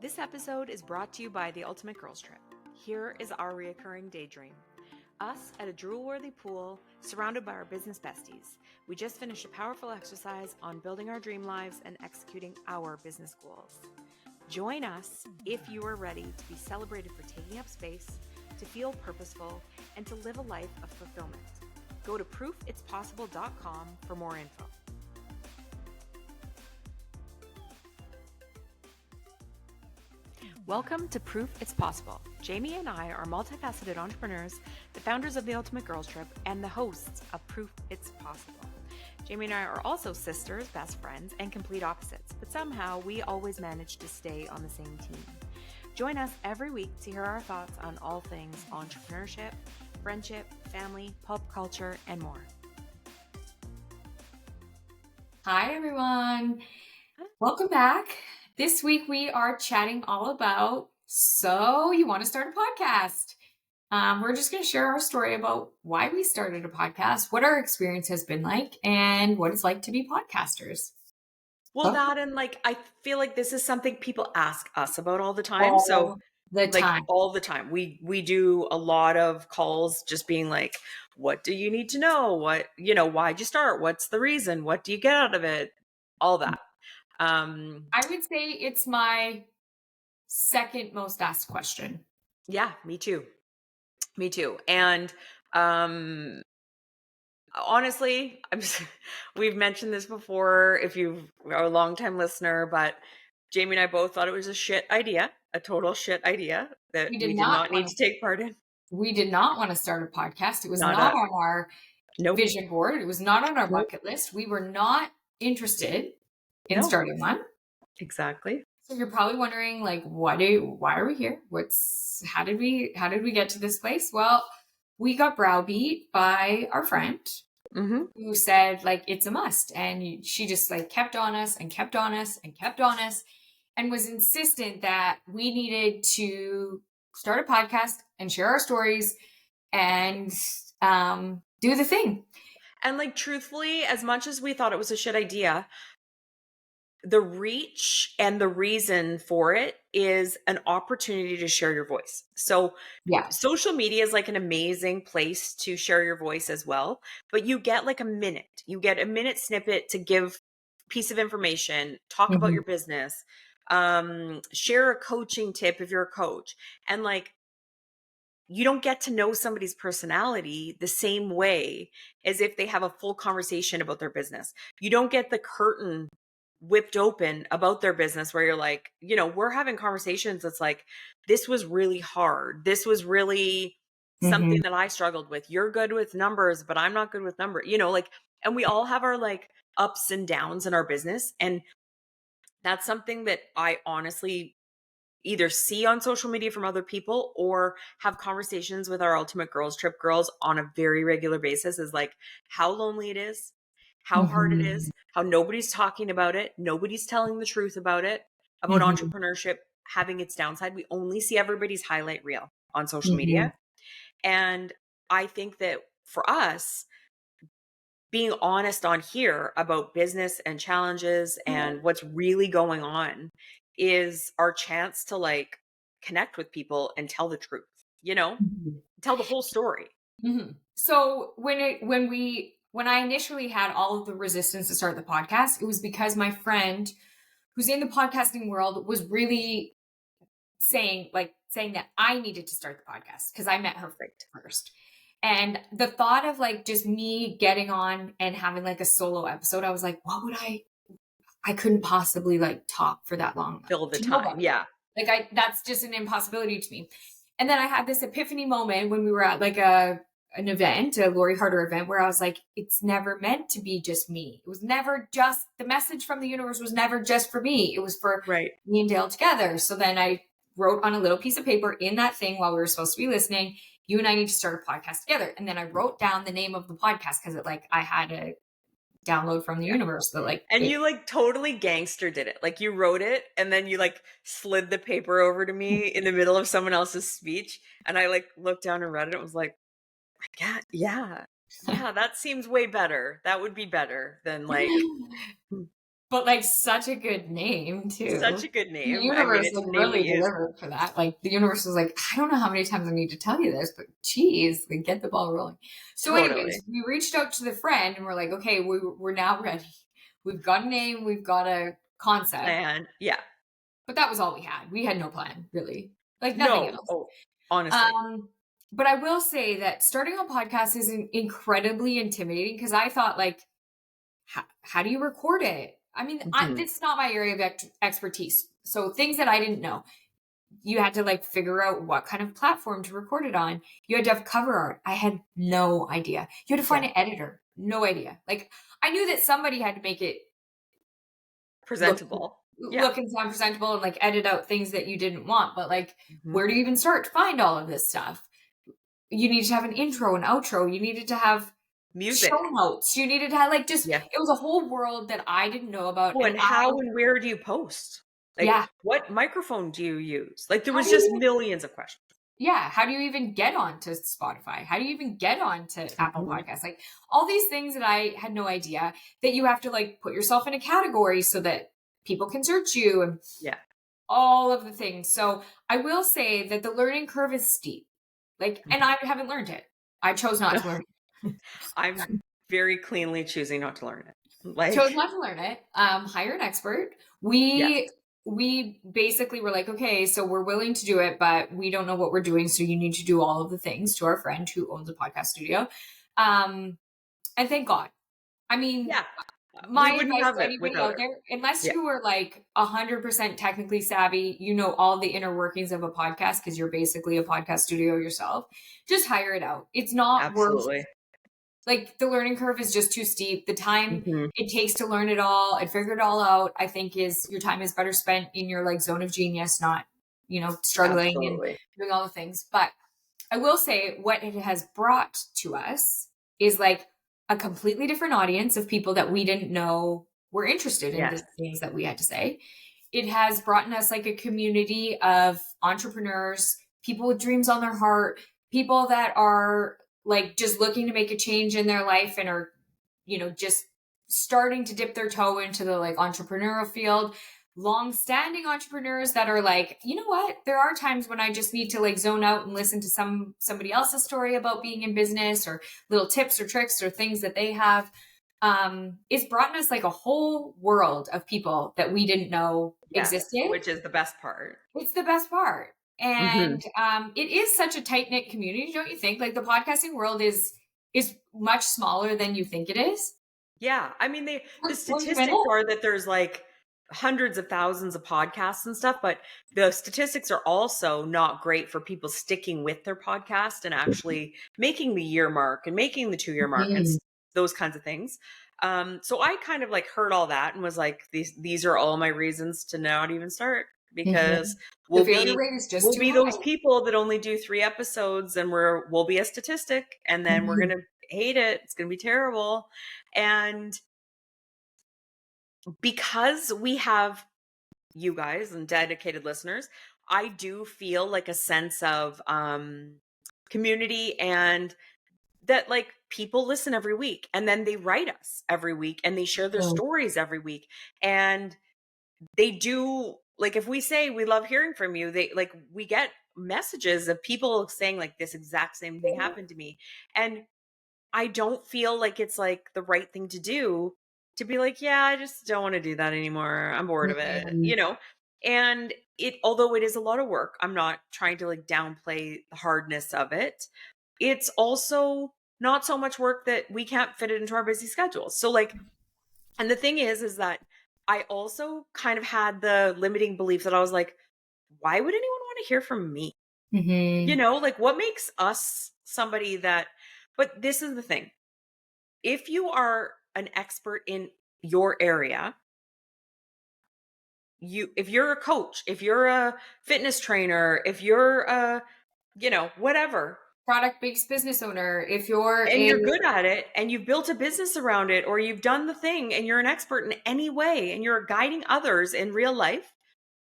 This episode is brought to you by the Ultimate Girls Trip. Here is our reoccurring daydream. Us at a drool-worthy pool, surrounded by our business besties. We just finished a powerful exercise on building our dream lives and executing our business goals. Join us if you are ready to be celebrated for taking up space, to feel purposeful, and to live a life of fulfillment. Go to proofitspossible.com for more info. Welcome to Proof It's Possible. Jamie and I are multifaceted entrepreneurs, the founders of the Ultimate Girls Trip, and the hosts of Proof It's Possible. Jamie and I are also sisters, best friends, and complete opposites, but somehow we always manage to stay on the same team. Join us every week to hear our thoughts on all things entrepreneurship, friendship, family, pop culture, and more. Hi, everyone. Welcome back. This week we are chatting all about, so you want to start a podcast. We're just going to share our story about why we started a podcast, what our experience has been like, and what it's like to be podcasters. Well, that and I feel like this is something people ask us about all the time. All the time. We do a lot of calls just being like, what do you need to know? Why'd you start? What's the reason? What do you get out of it? All that. I would say it's my second most asked question. Yeah, me too. And honestly, we've mentioned this before if you are a longtime listener, but Jamie and I both thought it was a total shit idea that we did not need to take part in. We did not want to start a podcast. It was not on our vision board. It was not on our bucket list. We were not interested in starting one. Exactly. So you're probably wondering, why are we here? How did we get to this place? Well, we got browbeat by our friend who said, it's a must. And she just kept on us and kept on us and kept on us and was insistent that we needed to start a podcast and share our stories and do the thing. And truthfully, as much as we thought it was a shit idea, the reach and the reason for it is an opportunity to share your voice. So social media is an amazing place to share your voice as well, but you get a minute. You get a minute snippet to give piece of information, talk about your business, share a coaching tip if you're a coach. And you don't get to know somebody's personality the same way as if they have a full conversation about their business. You don't get the curtain whipped open about their business where you're we're having conversations that's this was really hard. This was really something that I struggled with. You're good with numbers, but I'm not good with numbers, and we all have our ups and downs in our business. And that's something that I honestly either see on social media from other people or have conversations with our Ultimate Girls Trip girls on a very regular basis is how lonely it is, how hard it is, how nobody's talking about it. Nobody's telling the truth about it, about entrepreneurship having its downside. We only see everybody's highlight reel on social media. And I think that for us, being honest on here about business and challenges and what's really going on is our chance to connect with people and tell the truth, tell the whole story. So when I initially had all of the resistance to start the podcast, it was because my friend who's in the podcasting world was really saying that I needed to start the podcast because I met her first. And the thought of just me getting on and having a solo episode, I was like, what would I couldn't possibly talk for that long. Fill the time. Nobody. Yeah. That's just an impossibility to me. And then I had this epiphany moment when we were at an event, a Lori Harder event, where I was like, it's never meant to be just me. It was never just, the message from the universe was never just for me. It was for me and Dayle together. So then I wrote on a little piece of paper in that thing while we were supposed to be listening, you and I need to start a podcast together. And then I wrote down the name of the podcast because I had a download from the universe. But and you totally gangster did it. You wrote it and then you slid the paper over to me in the middle of someone else's speech. And I looked down and read it. It was yeah, that seems way better. That would be better than But, like, such a good name Such too. a good The name. I mean, universe, it's a like, name we really use. delivered for that. Like, the universe was like, "I don't know how many times I need to tell you this, but geez, like, get the ball rolling." So Totally. anyways, we reached out to the friend and we're like, "Okay, we're now ready. We've got a name, we've got a concept." Plan. Yeah. But that was all we had. We had no plan, really. Like, nothing No. else. Oh, honestly. Um, but I will say that starting a podcast is incredibly intimidating because I thought, like, how do you record it? I mean, Mhm. this is not my area of expertise. So things that I didn't know, you had to like figure out what kind of platform to record it on. You had to have cover art. I had no idea. You had to find Yeah. an editor. No idea. Like I knew that somebody had to make it look Presentable. Yeah. look and sound presentable and like edit out things that you didn't want. But like, Mhm. where do you even start to find all of this stuff? You needed to have an intro, an outro. You needed to have show Music. notes. You needed to have like just Yeah. it was a whole world that I didn't know about. Oh, And and how and where do you post? Like, yeah, what microphone do you use? Like, there how was do you just even millions of questions. yeah, how do you even get onto Spotify? How do you even get onto Apple Mhm. Podcasts? Like all these things that I had no idea that you have to like put yourself in a category so that people can search you and Yeah. all of the things. So I will say that the learning curve is steep. Like, and I haven't learned it. I chose not to learn it. I'm very cleanly choosing not to learn it. Chose Like, not to learn it. Hire an expert. yes, We basically were like, okay, so we're willing to do it, but we don't know what we're doing. So you need to do all of the things to our friend who owns a podcast studio. Um, and thank God. I mean, yeah, my we wouldn't advice have to it anybody without out her. there, unless Yeah, you are like 100% technically savvy, you know all the inner workings of a podcast because you're basically a podcast studio yourself, just hire it out. It's not worth absolutely. like the learning curve is just too steep. The time Mhm. it takes to learn it all and figure it all out, I think is your time is better spent in your like zone of genius, not, struggling and Absolutely. doing all the things. But I will say what it has brought to us is like a completely different audience of people that we didn't know were interested in Yes. the things that we had to say. It has brought in us like a community of entrepreneurs, people with dreams on their heart, people that are like just looking to make a change in their life and are, just starting to dip their toe into the like entrepreneurial field. Long-standing entrepreneurs that are like, you know what? There are times when I just need to like zone out and listen to somebody else's story about being in business or little tips or tricks or things that they have. It's brought us like a whole world of people that we didn't know Yes, existed. which is the best part. It's the best part. Mhm. And it is such a tight knit community, don't you think? Like the podcasting world is much smaller than you think it is. Yeah, I mean, the Were you in statistics it? are that there's, like, hundreds of thousands of podcasts and stuff, but the statistics are also not great for people sticking with their podcast and actually making the year mark and making the 2-year mark and Mhm. those kinds of things. So I kind of, like, heard all that and was like, "These are all my reasons to not even start because Mhm. The we'll failure be rate is just we'll too be those high. people that only do 3 episodes and we'll be a statistic, and then we're Mhm. gonna hate it. It's gonna be terrible." And because we have you guys and dedicated listeners, I do feel like a sense of community and that like people listen every week and then they write us every week and they share their Mhm. stories every week and they do like if we say we love hearing from you, they like we get messages of people saying like this exact same thing happened to me. And I don't feel like it's like the right thing to do to be like, yeah, I just don't want to do that anymore. I'm bored of it, you Mhm. know? And although it is a lot of work, I'm not trying to like downplay the hardness of it. It's also not so much work that we can't fit it into our busy schedules. So, like, and the thing is that I also kind of had the limiting belief that I was like, why would anyone want to hear from me? Mhm. Like what makes us somebody that, but this is the thing if you are an expert in your area, if you're a coach, if you're a fitness trainer, if you're a, whatever, Product-based business owner, if you're and a you're good at it and you've built a business around it or you've done the thing and you're an expert in any way and you're guiding others in real life,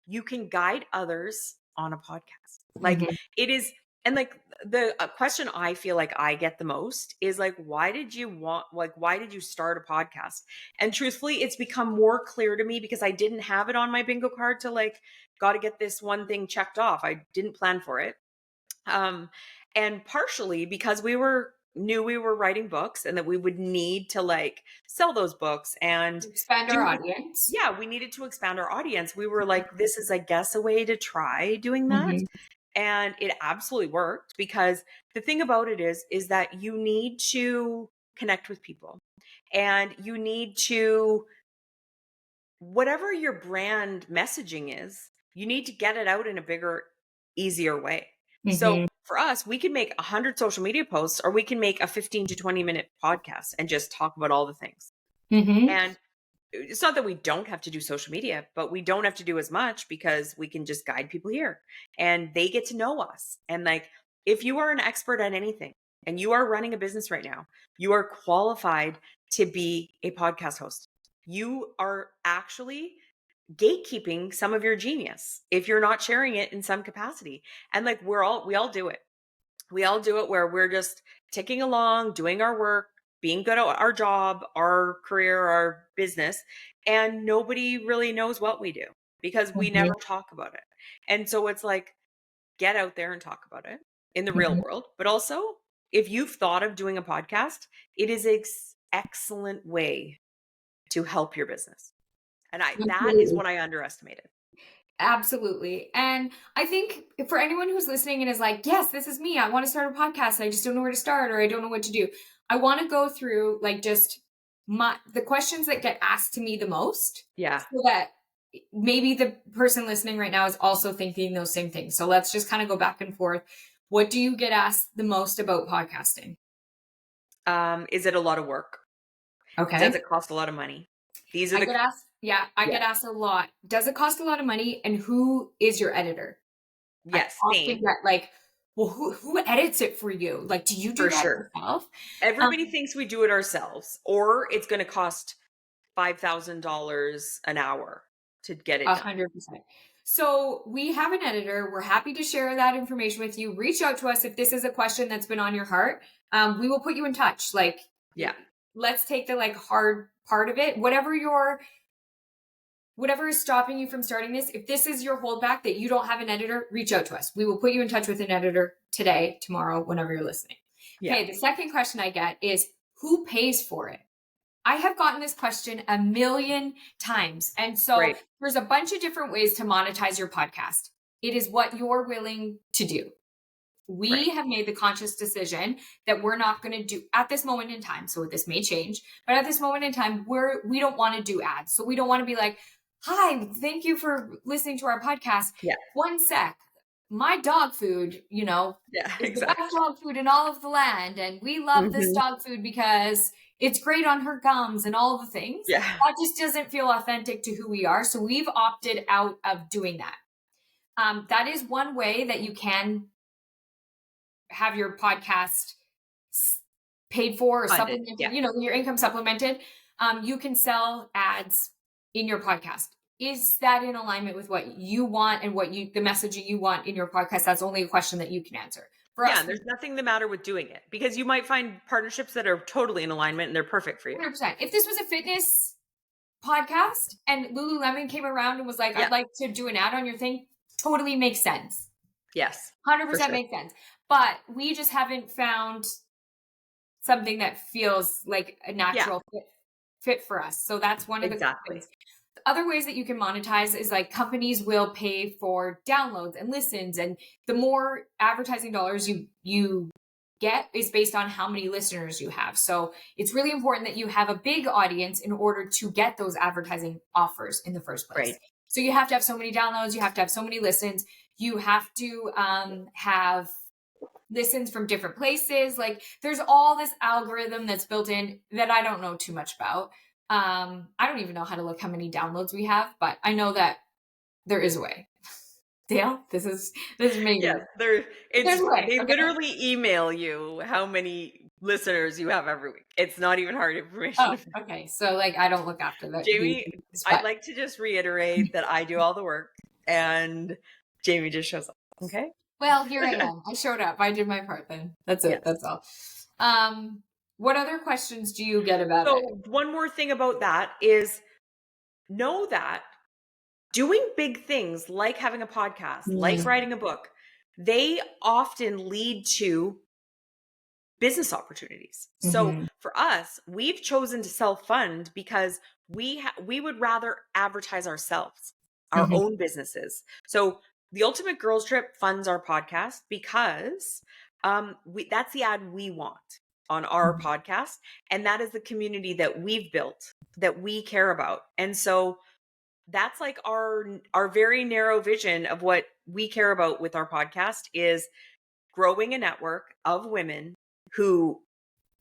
you can guide others on a podcast. Like Mhm. it is And like the question I feel like I get the most is like, why did you start a podcast? And truthfully, it's become more clear to me because I didn't have it on my bingo card to like, got to get this one thing checked off. I didn't plan for it. Um, and partially because knew we were writing books and that we would need to like sell those books and Expand our do, audience. yeah, we needed to expand our audience. We were like, this is, I guess, a way to try doing that. Mhm. And it absolutely worked because the thing about it is that you need to connect with people and you need to, whatever your brand messaging is, you need to get it out in a bigger, easier way. So Mhm. for us, we can make 100 social media posts or we can make a 15 to 20-minute podcast and just talk about all the things. Mhm. And it's not that we don't have to do social media, but we don't have to do as much because we can just guide people here and they get to know us. And like, if you are an expert at anything and you are running a business right now, you are qualified to be a podcast host. You are actually gatekeeping some of your genius if you're not sharing it in some capacity. And like, we all do it. We all do it where we're just ticking along, doing our work, being good at our job, our career, our business, and nobody really knows what we do because we Mhm. never talk about it. And so it's like, get out there and talk about it in the real Mhm. world. But also, if you've thought of doing a podcast, it is an excellent way to help your business. And that is Absolutely. what I underestimated. Absolutely. And I think for anyone who's listening and is like, yes, this is me. I want to start a podcast. I just don't know where to start or I don't know what to do. I want to go through like just the questions that get asked to me the most Yeah. so that maybe the person listening right now is also thinking those same things. So let's just kind of go back and forth. What do you get asked the most about podcasting? Is it a lot of work? Does Okay. it cost a lot of money? These are I the get asked, yeah, I yeah. get asked a lot. Does it cost a lot of money? And who is your editor? I Yes, often same. get like, well, who edits it for you? Like, do you do For that sure. yourself? Everybody Um, thinks we do it ourselves, or it's going to cost $5,000 an hour to get it done. 100%. So we have an editor. We're happy to share that information with you. Reach out to us if this is a question that's been on your heart. We will put you in touch. Like, Yeah. let's take the like hard part of it. Whatever is stopping you from starting this, if this is your holdback that you don't have an editor, reach out to us. We will put you in touch with an editor today, tomorrow, whenever you're listening. Yeah. Okay, the second question I get is who pays for it? I have gotten this question a million times. And so Right. there's a bunch of different ways to monetize your podcast. It is what you're willing to do. Right. We have made the conscious decision that we're not going to do at this moment in time. So this may change, but at this moment in time, we don't want to do ads. So we don't want to be like, hi, thank you for listening to our podcast. Yeah. One sec. My dog food, Yeah, is the best exactly. dog food in all of the land. And we love this Hmm. dog food because it's great on her gums and all the things. Yeah. That just doesn't feel authentic to who we are. So we've opted out of doing that. That is one way that you can have your podcast paid for or Funded. supplemented, Yeah. your income supplemented. You can sell ads in your podcast. Is that in alignment with what you want and the messaging you want in your podcast? That's only a question that you can answer. For Yeah. us, And there's nothing the matter with doing it because you might find partnerships that are totally in alignment and they're perfect for you. 100%. If this was a fitness podcast and Lululemon came around and was like, Yeah. I'd like to do an ad on your thing, totally makes sense. Yes. For 100% sure. makes sense. But we just haven't found something that feels like a Yeah. natural fit for us. So that's one of the Exactly. things. Other ways that you can monetize is like companies will pay for downloads and listens, and the more advertising dollars you get is based on how many listeners you have. So it's really important that you have a big audience in order to get those advertising offers in the first place. Right. So you have to have so many downloads, you have to have so many listens, you have to have listens from different places. Like there's all this algorithm that's built in that I don't know too much about. I don't even know how to look how many downloads we have, but I know that there is a way. Dale, this is Yes. maybe It's there's a way. they Okay. literally email you how many listeners you have every week. It's not even hard Oh, information. okay. So like I don't look after these Jamie, things, I'd but like to just reiterate that I do all the work and Jamie just shows up. Okay. Well, here I am. I showed up. I did my part then. That's it. Yes. That's all. What other questions do you get about it? So one more thing about that is know that doing big things like having a podcast, like Mm. writing a book, they often lead to business opportunities. So Mhm. for us, we've chosen to self-fund because we would rather advertise ourselves, our Mhm. own businesses. So the Ultimate Girls Trip funds our podcast because that's the ad we want on our Mhm. podcast, and that is the community that we've built that we care about. And so that's like our very narrow vision of what we care about with our podcast is growing a network of women who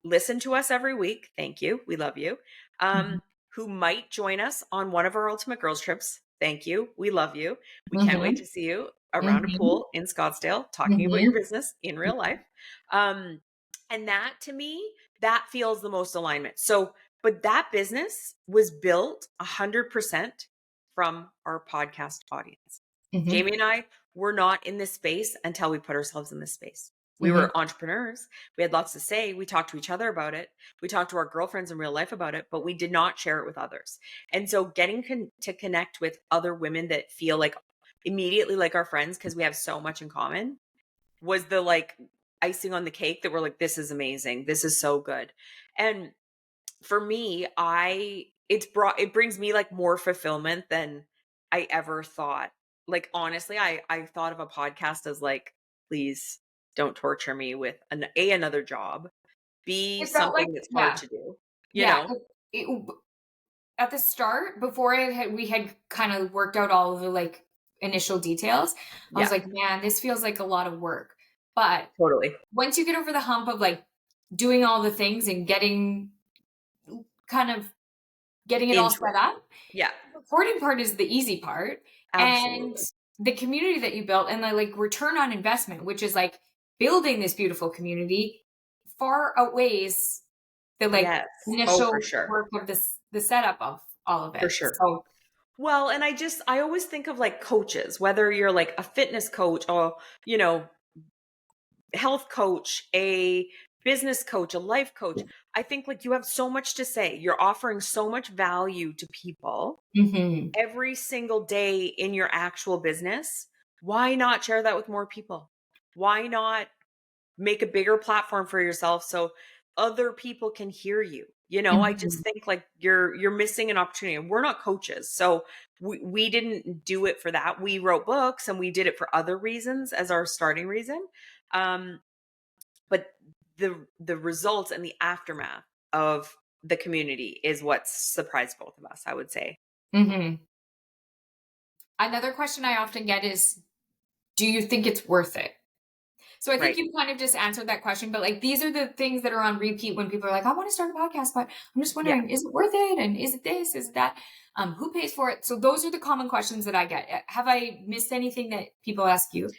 listen to us every week. Thank you. We love you. Mhm. Who might join us on one of our Ultimate Girls trips. Thank you. We love you. We can't wait Mhm. to see you around a Mhm. pool in Scottsdale talking about your Mhm. business in real life. Um, and that to me, that feels the most alignment. So, but that business was built 100% from our podcast audience. Mhm. Jamie and I were not in this space until we put ourselves in this space. We Mhm. were entrepreneurs. We had lots to say. We talked to each other about it. We talked to our girlfriends in real life about it, but we did not share it with others. And so getting to connect with other women that feel like immediately like our friends because we have so much in common was the like icing on the cake that we're like, this is amazing. This is so good. And for me, it brings me like more fulfillment than I ever thought. Like honestly, I thought of a podcast as like, please don't torture me with another job. Be It felt like, something that's hard yeah, to do, you yeah. know? At the start, before we had kind of worked out all of the like initial details, I was Yeah, like, man, this feels like a lot of work. But totally. once you get over the hump of like doing all the things and kind of getting it all Into it. set up, Yeah, the recording part is the easy part. And absolutely. the community that you built and the like return on investment, which is like building this beautiful community, far outweighs the like Yes. Oh, for initial sure. work of the setup of all of For it. sure. So Well, and I always think of like coaches, whether you're like a fitness coach or, you know, health coach, a business coach, a life coach. I think like you have so much to say. You're offering so much value to people mhm. every single day in your actual business. Why not share that with more people? Why not make a bigger platform for yourself so other people can hear you? You know, I just Mhm. think like you're missing an opportunity. And we're not coaches. So we didn't do it for that. We wrote books and we did it for other reasons as our starting reason. Um, but the results and the aftermath of the community is what surprised both of us, I would say. Mhm. Another question I often get is, do you think it's worth it? So I think Right. you kind of just answered that question, but like these are the things that are on repeat when people are like, I want to start a podcast, but I'm just Yeah. wondering, is it worth it? And is it this? Is it that? Who pays for it? So those are the common questions that I get. Have I missed anything that people ask you?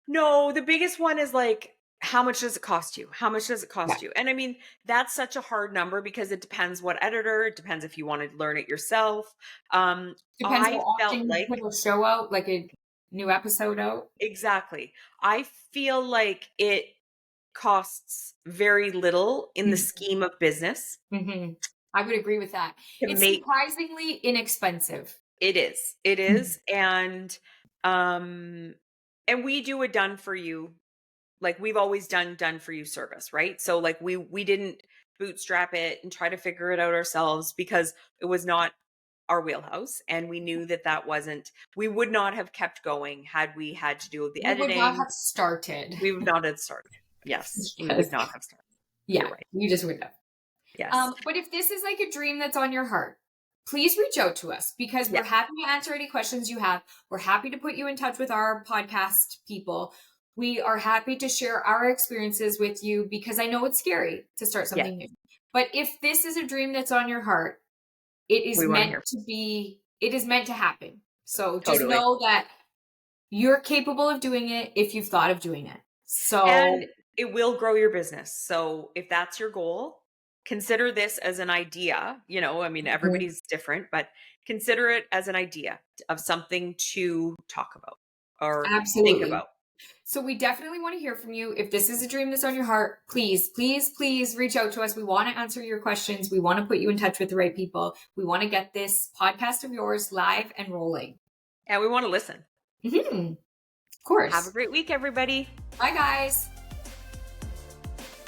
No, the biggest one is like, how much does it cost you? How much does it Yeah. cost you? And I mean, that's such a hard number because it depends what editor, it depends if you want to learn it yourself. Depends how I felt often you like put a show out, like a new episode out. exactly. I feel like it costs very little in the scheme of business Mm-hmm. I would agree with that. to It's make surprisingly inexpensive. it is. It Mhm. is. Um and we do a done for you, like we've always done for you service, right? So like we didn't bootstrap it and try to figure it out ourselves because it was not our wheelhouse, and we knew that that wasn't, we would not have kept going had we had to do the We would not editing. have started. We would not have started. Yes, we Yes. would not have started. Yeah, You're right. you just wouldn't have. Yes. But if this is like a dream that's on your heart, please reach out to us because Yeah. we're happy to answer any questions you have. We're happy to put you in touch with our podcast people. We are happy to share our experiences with you because I know it's scary to start Yeah. something new. But if this is a dream that's on your heart, it is We want to meant hear. to be, it is meant to happen. So just Totally. know that you're capable of doing it if you've thought of doing it. And So, it will grow your business. So if that's your goal, consider this as an idea. You know, I mean, mhm, everybody's different, but consider it as an idea of something to talk about or think absolutely. about. So we definitely want to hear from you. If this is a dream that's on your heart, please, please, please reach out to us. We want to answer your questions. We want to put you in touch with the right people. We want to get this podcast of yours live and rolling. And we want to listen. Of course. Have a great week, everybody. Bye, guys.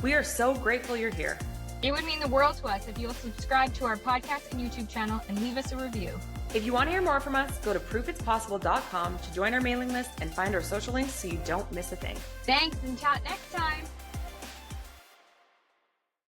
We are so grateful you're here. It would mean the world to us if you'll subscribe to our podcast and YouTube channel and leave us a review. If you want to hear more from us, go to proofitspossible.com to join our mailing list and find our social links so you don't miss a thing. Thanks, and chat next time.